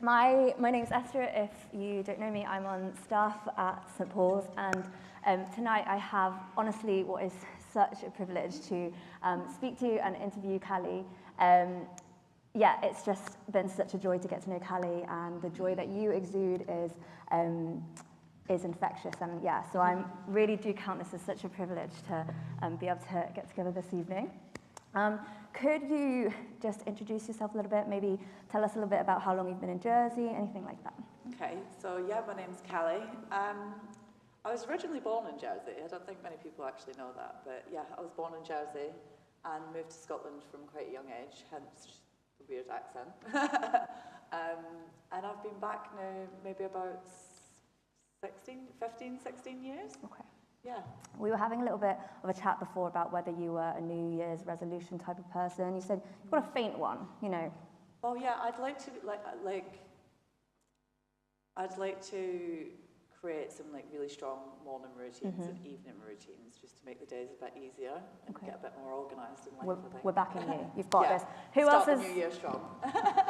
My name's Esther. If you don't know me, I'm on staff at St. Paul's, and tonight I have, honestly, what is such a privilege to speak to and interview Callie. Yeah, it's just been such a joy to get to know Callie, and the joy that you exude is infectious. And yeah, so I really do count this as such a privilege to be able to get together this evening. Could you just introduce yourself a little bit, maybe tell us a little bit about how long you've been in Jersey, anything like that? Okay, so yeah, my name's Callie. I was originally born in Jersey. I don't think many people actually know that, but yeah, I was born in Jersey and moved to Scotland from quite a young age, hence the weird accent. And I've been back now maybe about 16 years. Okay. Yeah. We were having a little bit of a chat before about whether you were a New Year's resolution type of person. You said you've got a faint one, you know. Oh yeah, I'd like to create some really strong morning routines and evening routines just to make the days a bit easier and get a bit more organised in life. We're backing you. You've got this. Start the new year strong.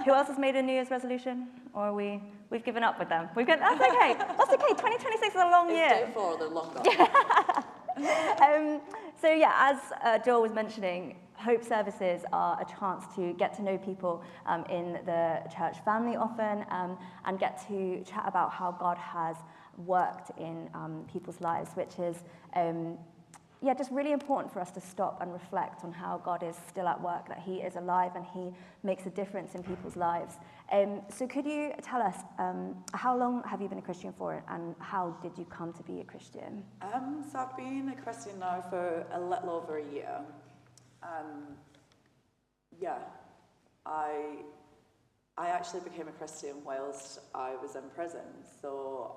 Who else has made a New Year's resolution? Or we've given up with them? That's okay. That's okay. 2026 is a long year. It's day 4, the long gone. So yeah, as Joel was mentioning, Hope services are a chance to get to know people in the church family often and get to chat about how God has worked in people's lives, which is just really important for us to stop and reflect on how God is still at work, that he is alive and he makes a difference in people's lives. So could you tell us, how long have you been a Christian for, and how did you come to be a Christian? So I've been a Christian now for a little over a year. I actually became a Christian whilst I was in prison. So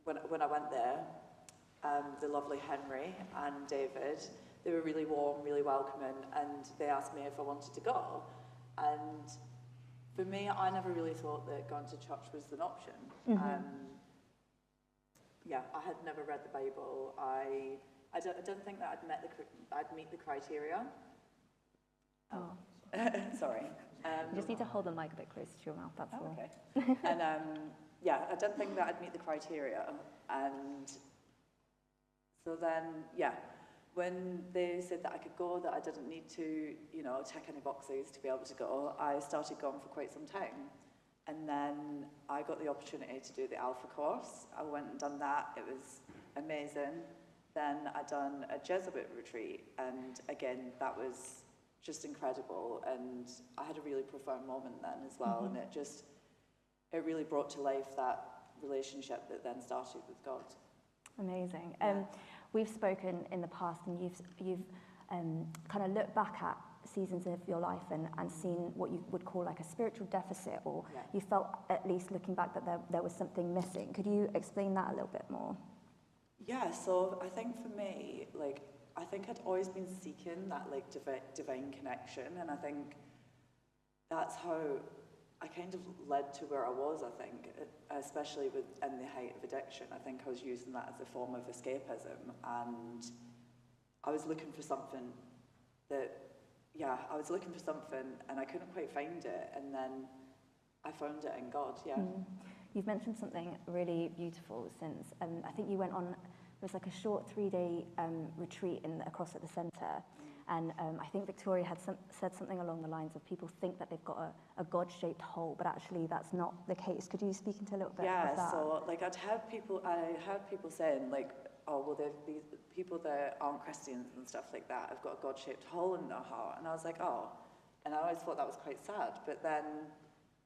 when I went there, the lovely Henry and David, they were really warm, really welcoming, and they asked me if I wanted to go. And for me, I never really thought that going to church was an option. I had never read the Bible. I don't think that I'd meet the criteria. Oh. Sorry. You just need to hold the mic a bit closer to your mouth, that's all. Okay. And I don't think that I'd meet the criteria. And so then, when they said that I could go, that I didn't need to, tick any boxes to be able to go, I started going for quite some time. And then I got the opportunity to do the Alpha course. I went and done that. It was amazing. Then I done a Jesuit retreat, and again, that was just incredible, and I had a really profound moment then as well, and it really brought to life that relationship that then started with God. Amazing. We've spoken in the past, and you've kind of looked back at seasons of your life and seen what you would call like a spiritual deficit, or you felt, at least looking back, that there was something missing. Could you explain that a little bit more? Yeah, so I think for me, I think I'd always been seeking that divine connection, and I think that's how I kind of led to where I was, I think, especially in the height of addiction. I think I was using that as a form of escapism, and I was looking for something and I couldn't quite find it, and then I found it in God, You've mentioned something really beautiful since, I think you went on, it was like a short 3-day retreat across at the centre, and I think Victoria had said something along the lines of people think that they've got a God-shaped hole, but actually that's not the case. Could you speak into a little bit of that? Yeah, so I heard people saying oh, well, these people that aren't Christians and stuff like that have got a God-shaped hole in their heart, and I was like, oh, and I always thought that was quite sad. But then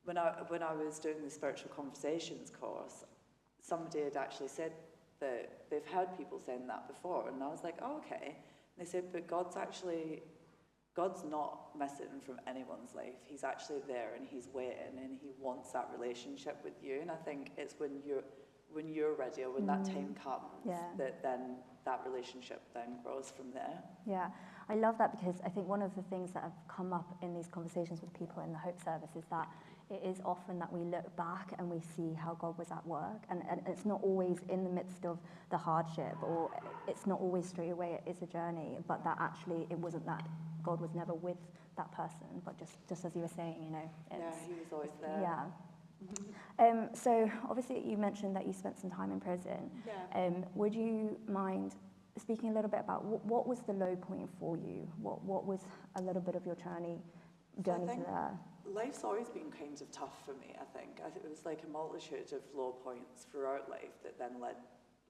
when I was doing the spiritual conversations course, somebody had actually said that they've heard people saying that before, and I was like, oh, okay. And they said, but God's not missing from anyone's life. He's actually there, and he's waiting, and he wants that relationship with you. And I think it's when you're ready, or when that time comes, that then that relationship then grows from there. Yeah, I love that, because I think one of the things that have come up in these conversations with people in the Hope service is that it is often that we look back and we see how God was at work, and it's not always in the midst of the hardship, or it's not always straight away, it is a journey, but that actually it wasn't that God was never with that person, but just as you were saying, he was always there. Yeah. So obviously you mentioned that you spent some time in prison. Yeah. Would you mind speaking a little bit about what was the low point for you? What was a little bit of your journey So I to think there? life's always been kind of tough for me, I think. I think it was like a multitude of low points throughout life that then led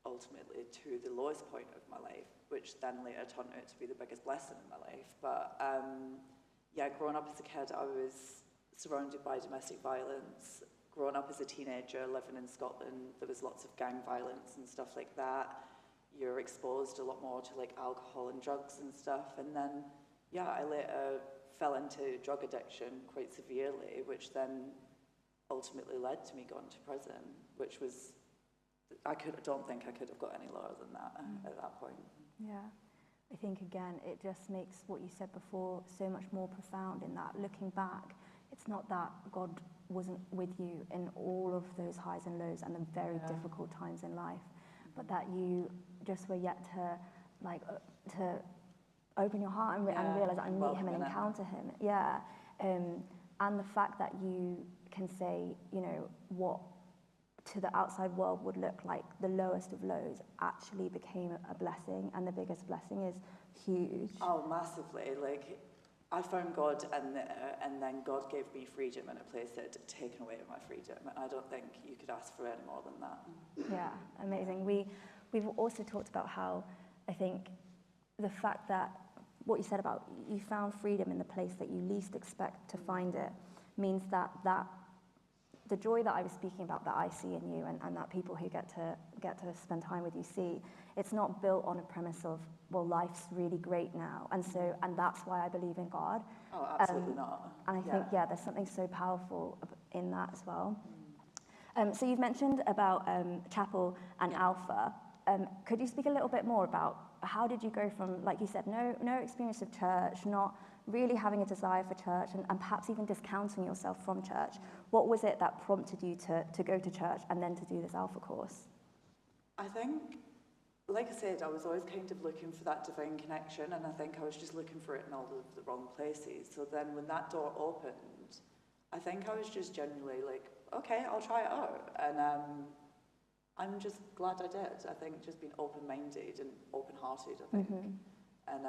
ultimately to the lowest point of my life, which then later turned out to be the biggest blessing in my life. But yeah, growing up as a kid, I was surrounded by domestic violence. Growing up as a teenager, living in Scotland, there was lots of gang violence and stuff like that. You're exposed a lot more to like alcohol and drugs and stuff. And then, yeah, I later fell into drug addiction quite severely, which then ultimately led to me going to prison, which was, I don't think I could have got any lower than that at that point. Yeah. I think, again, it just makes what you said before so much more profound in that looking back, it's not that God wasn't with you in all of those highs and lows and the very difficult times in life, but that you just were yet to open your heart and realize and meet him and encounter him. Yeah. And the fact that you can say, you know, what to the outside world would look like the lowest of lows actually became a blessing, and the biggest blessing is huge. Oh, massively. Like, I found God in there, and then God gave me freedom in a place that had taken away my freedom, and I don't think you could ask for any more than that. Yeah, amazing. We've also talked about how I think the fact that what you said about you found freedom in the place that you least expect to find it means that the joy that I was speaking about that I see in you and that people who get to spend time with you see, it's not built on a premise of, well, life's really great now, and that's why I believe in God. Oh, absolutely not. And I think, there's something so powerful in that as well. So you've mentioned about Chapel and Alpha. Could you speak a little bit more about how did you go from, like you said, no experience of church, not really having a desire for church, and perhaps even discounting yourself from church? What was it that prompted you to go to church and then to do this Alpha course? I think, like I said, I was always kind of looking for that divine connection, and I think I was just looking for it in all of the wrong places. So then when that door opened, I think I was just genuinely like, okay, I'll try it out. And I'm just glad I did. I think just being open-minded and open-hearted, I think. And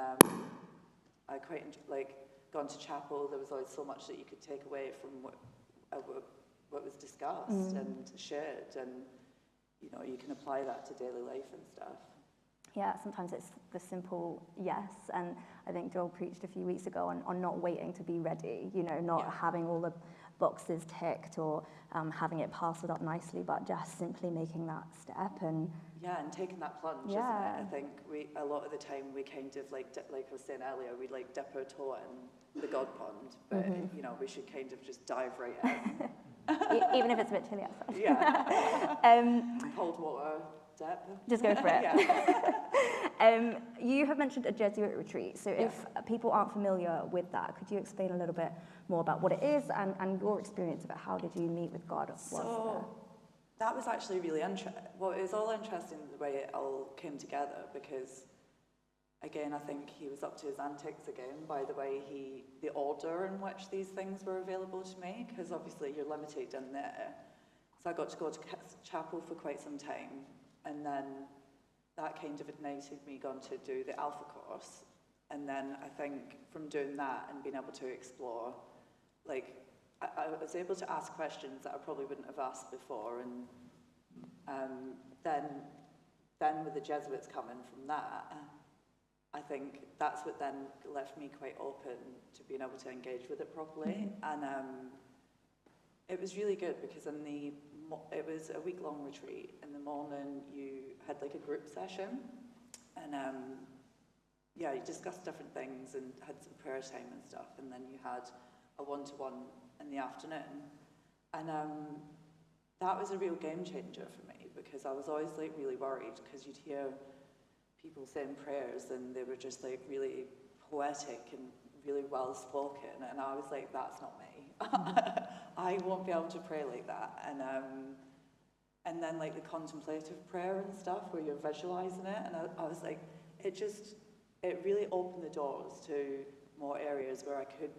I quite like going to chapel. There was always so much that you could take away from what was discussed and shared, and you know, you can apply that to daily life and stuff. Yeah, sometimes it's the simple yes, and I think Joel preached a few weeks ago on not waiting to be ready, you know, not having all the boxes ticked or having it parceled up nicely, but just simply making that step and taking that plunge, isn't it? I think a lot of the time we kind of like I was saying earlier, we like dip our toe in the God pond, but you know, we should kind of just dive right in. Even if it's a bit chilly outside. Cold water dip. Just go for it. You have mentioned a Jesuit retreat, so if people aren't familiar with that, could you explain a little bit more about what it is and your experience of it? How did you meet with God? So that was actually really interesting. Well, it was all interesting the way it all came together, because again, I think he was up to his antics again by the way the order in which these things were available to me, because obviously you're limited in there. So I got to go to chapel for quite some time, and then that kind of ignited me going to do the Alpha course. And then I think from doing that and being able to explore, like, I was able to ask questions that I probably wouldn't have asked before, and then with the Jesuits coming from that, I think that's what then left me quite open to being able to engage with it properly. And it was really good because it was a week-long retreat. In the morning you had like a group session, and you discussed different things and had some prayer time and stuff, and then you had a one-to-one in the afternoon. And that was a real game changer for me, because I was always like really worried, because you'd hear people saying prayers and they were just like really poetic and really well spoken, and I was like, that's not me. I won't be able to pray like that. And then like the contemplative prayer and stuff where you're visualizing it, and I was like, it really opened the doors to more areas where I could,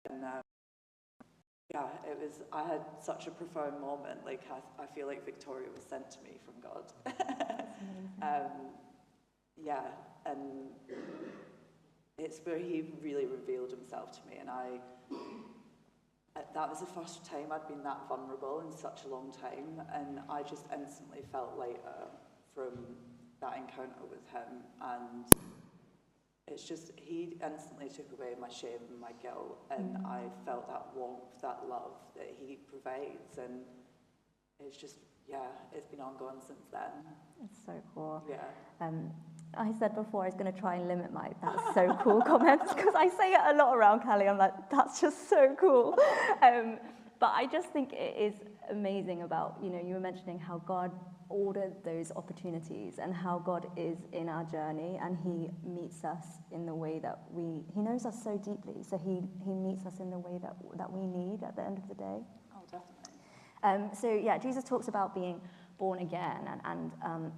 and yeah, it was, I had such a profound moment. Like, I feel like Victoria was sent to me from God. Yeah, and it's where he really revealed himself to me, and that was the first time I'd been that vulnerable in such a long time, and I just instantly felt lighter from that encounter with him, and it's just, he instantly took away my shame and my guilt, and I felt that warmth, that love that he provides, and it's just, yeah, it's been ongoing since then. It's so cool. Yeah. I said before I was going to try and limit my "that's so cool" comments, because I say it a lot around Callie. I'm like, that's just so cool. But I just think it is amazing about, you were mentioning how God ordered those opportunities and how God is in our journey, and he meets us in the way that he knows us so deeply, so he meets us in the way that we need at the end of the day. Oh, definitely. So yeah, Jesus talks about being born again and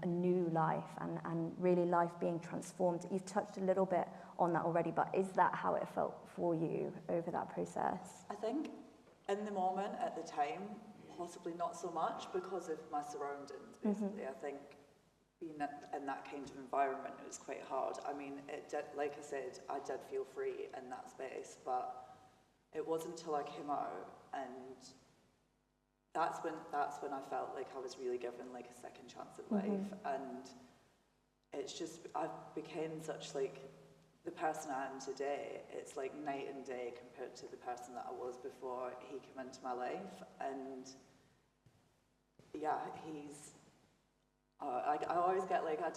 a new life and really life being transformed. You've touched a little bit on that already, but is that how it felt for you over that process? I think in the moment, at the time, possibly not so much because of my surroundings, basically. I think being in that kind of environment, it was quite hard. I mean, it did, like I said, I did feel free in that space, but it wasn't until I came out, and that's when I felt like I was really given like a second chance at life, and it's just, I've become such like the person I am today. It's like night and day compared to the person that I was before he came into my life, and yeah, he's. I always get like I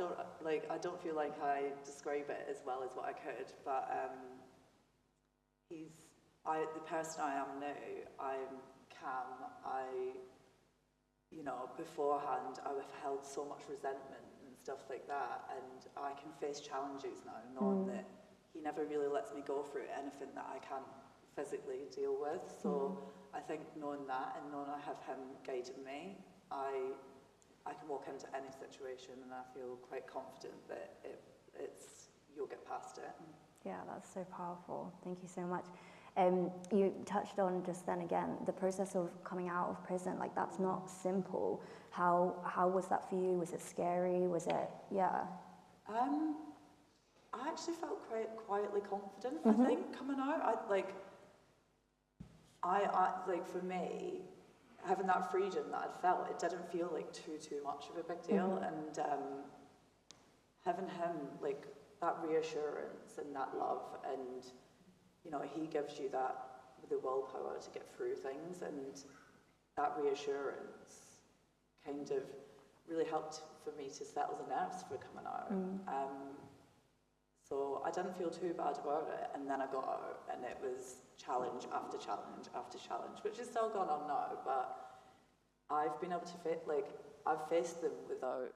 don't feel like I describe it as well as what I could, but the person I am now. I'm calm. Beforehand I have held so much resentment and stuff like that, and I can face challenges now, knowing that he never really lets me go through anything that I can't physically deal with. So I think knowing that and knowing I have him guiding me, I can walk into any situation and I feel quite confident that you'll get past it. Yeah, that's so powerful. Thank you so much. You touched on just then again the process of coming out of prison. Like, that's not simple. How was that for you? Was it scary? Was it, yeah? I actually felt quite quietly confident. I think coming out, for me, having that freedom that I'd felt, it didn't feel like too much of a big deal, and having him, like, that reassurance and that love, and he gives you the willpower to get through things, and that reassurance kind of really helped for me to settle the nerves for coming out. So I didn't feel too bad about it, and then I got out, and it was challenge after challenge after challenge, which is still going on now, but I've been able to I've faced them without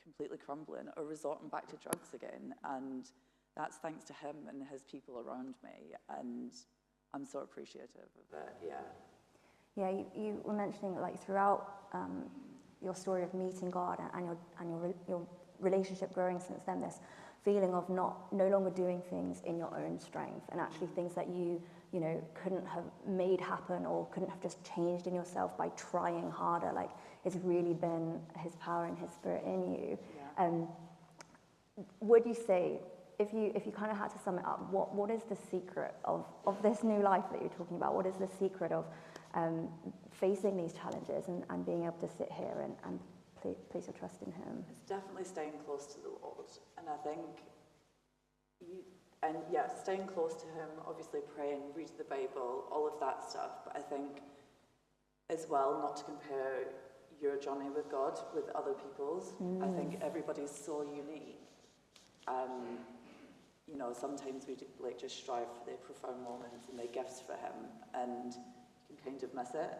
completely crumbling or resorting back to drugs again, and that's thanks to him and his people around me, and I'm so appreciative of it. Yeah, you were mentioning like throughout your story of meeting God and your relationship growing since then, this feeling of no longer doing things in your own strength, and actually things that you couldn't have made happen or couldn't have just changed in yourself by trying harder. Like, it's really been his power and his spirit in you. Would you say, if you kind of had to sum it up, what is the secret of this new life that you're talking about? What is the secret of facing these challenges and being able to sit here and place your trust in him? It's definitely staying close to the Lord, and I think staying close to him, obviously praying, reading the Bible, all of that stuff, but I think as well not to compare your journey with God with other people's. I think everybody's so unique. Sometimes we just strive for the profound moments and the gifts for him, and you can kind of miss it.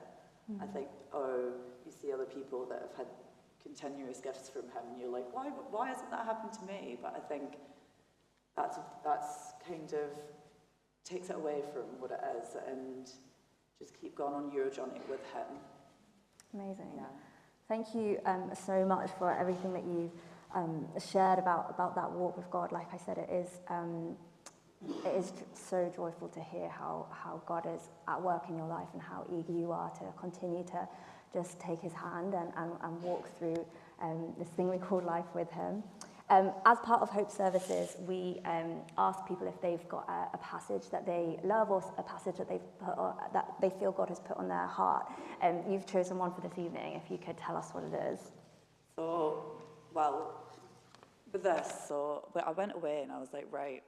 I think, you see other people that have had continuous gifts from him, and you're like, why hasn't that happened to me? But I think that's kind of takes it away from what it is, and just keep going on your journey with him. Amazing. Yeah. Thank you so much for everything that you've shared about that walk with God. Like I said, it is it is so joyful to hear how God is at work in your life and how eager you are to continue to just take his hand and walk through this thing we call life with him. As part of Hope services, we ask people if they've got a passage that they love or a passage that that they feel God has put on their heart. You've chosen one for this evening. If you could tell us what it is. So, well, with this, but I went away and I was like, right,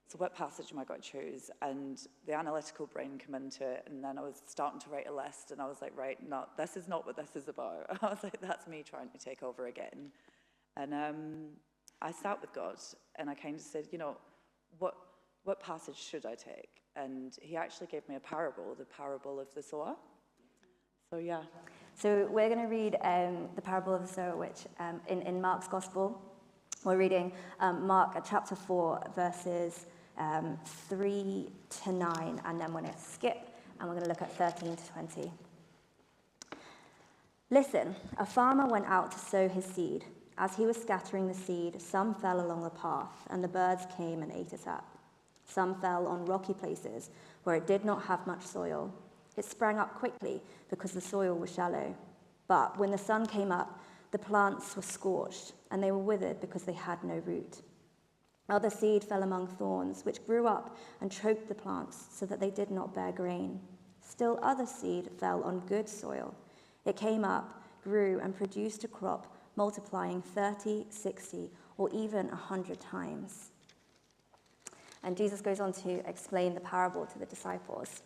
so what passage am I going to choose? And the analytical brain came into it, and then I was starting to write a list, and I was like, right, no, this is not what this is about. I was like, that's me trying to take over again. And I sat with God, and I kind of said, what passage should I take? And he actually gave me a parable, the parable of the sower. So, yeah. So we're going to read the parable of the sower, which in Mark's Gospel, we're reading Mark chapter 4, verses 3 to 9, and then we're going to skip, and we're going to look at 13 to 20. Listen, a farmer went out to sow his seed. As he was scattering the seed, some fell along the path, and the birds came and ate it up. Some fell on rocky places where it did not have much soil. It sprang up quickly because the soil was shallow. But when the sun came up, the plants were scorched, and they were withered because they had no root. Other seed fell among thorns, which grew up and choked the plants so that they did not bear grain. Still other seed fell on good soil. It came up, grew, and produced a crop, multiplying 30, 60, or even 100 times. And Jesus goes on to explain the parable to the disciples.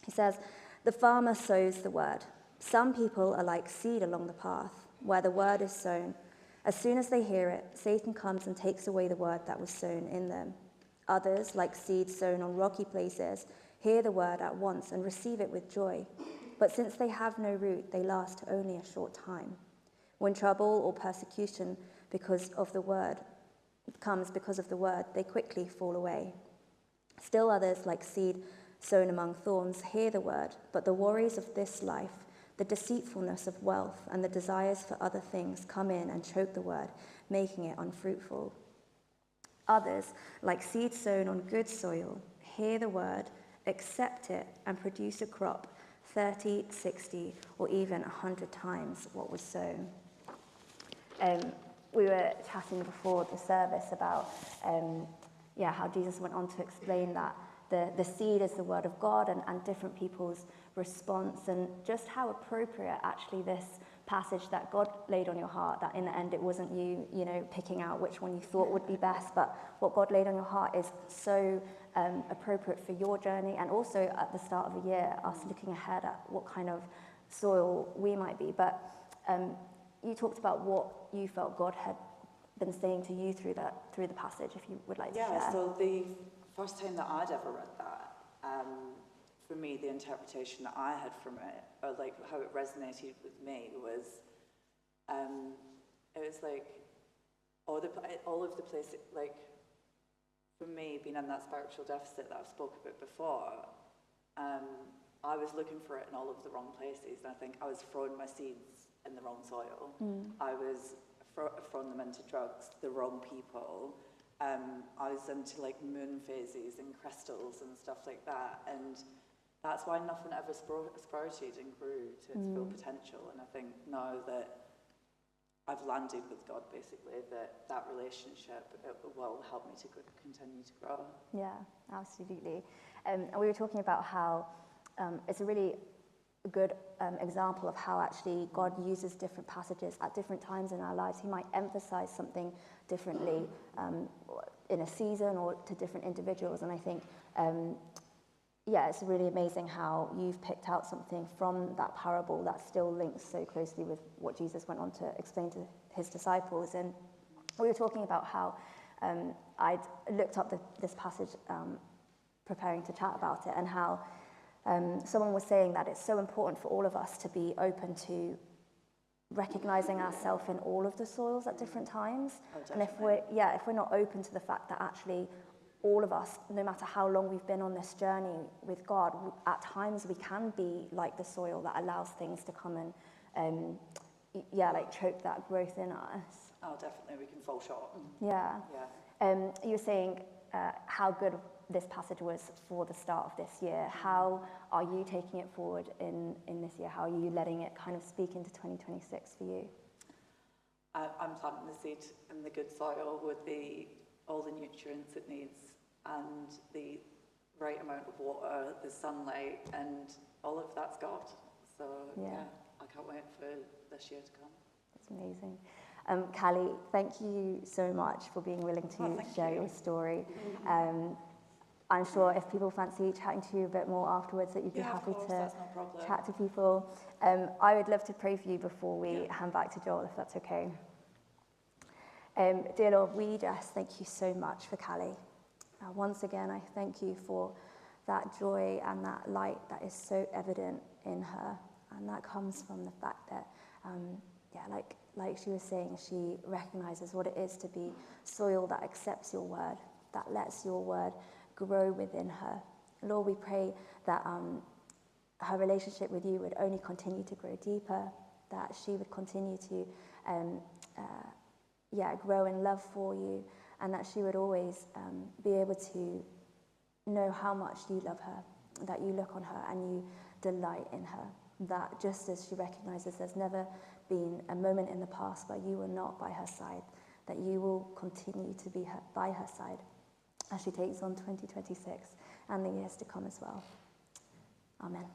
He says, the farmer sows the word. Some people are like seed along the path, where the word is sown. As soon as they hear it, Satan comes and takes away the word that was sown in them. Others, like seed sown on rocky places, hear the word at once and receive it with joy. But since they have no root, they last only a short time. When trouble or persecution comes because of the word, they quickly fall away. Still others, like seed sown among thorns, hear the word, but the worries of this life, the deceitfulness of wealth, and the desires for other things come in and choke the word, making it unfruitful. Others, like seed sown on good soil, hear the word, accept it, and produce a crop 30, 60, or even 100 times what was sown. We were chatting before the service about how Jesus went on to explain that the seed is the word of God and different people's response, and just how appropriate actually this passage that God laid on your heart, that in the end it wasn't you picking out which one you thought would be best, but what God laid on your heart is so appropriate for your journey, and also at the start of a year, us looking ahead at what kind of soil we might be. But you talked about what you felt God had been saying to you through the passage, if you would like to share. Yeah, so the first time that I'd ever read that, for me, the interpretation that I had from it, or like how it resonated with me, was it was like all of the places, like for me, being in that spiritual deficit that I've spoken about before, I was looking for it in all of the wrong places, and I think I was throwing my seeds in the wrong soil. I was throwing them into drugs, the wrong people. I was into like moon phases and crystals and stuff like that, and that's why nothing ever sprouted and grew to its full potential. And I think now that I've landed with God, basically, that relationship, it will help me to continue to grow. Yeah, absolutely. And we were talking about how it's a really good example of how actually God uses different passages at different times in our lives. He might emphasize something differently in a season or to different individuals. And I think, it's really amazing how you've picked out something from that parable that still links so closely with what Jesus went on to explain to his disciples. And we were talking about how I'd looked up this passage preparing to chat about it, and how someone was saying that it's so important for all of us to be open to recognizing ourselves in all of the soils at different times. And if we're not open to the fact that actually all of us, no matter how long we've been on this journey with God, at times we can be like the soil that allows things to come and choke that growth in us. Oh, definitely, we can fall short. Yeah. You were saying how good this passage was for the start of this year. How are you taking it forward in this year? How are you letting it kind of speak into 2026 for you? I'm planting the seed in the good soil with all the nutrients it needs and the right amount of water, the sunlight, and all of that's God. So yeah, I can't wait for this year to come. That's amazing. Callie, thank you so much for being willing to share your story. I'm sure if people fancy chatting to you a bit more afterwards, that you'd be happy to chat to people. I would love to pray for you before we hand back to Joel, if that's okay. Dear Lord, we just thank you so much for Callie. Once again, I thank you for that joy and that light that is so evident in her. And that comes from the fact that, like she was saying, she recognizes what it is to be soil that accepts your word, that lets your word grow within her. Lord, we pray that her relationship with you would only continue to grow deeper, that she would continue to grow in love for you, and that she would always be able to know how much you love her, that you look on her and you delight in her, that just as she recognizes there's never been a moment in the past where you were not by her side, that you will continue to be by her side as she takes on 2026 and the years to come as well. Amen.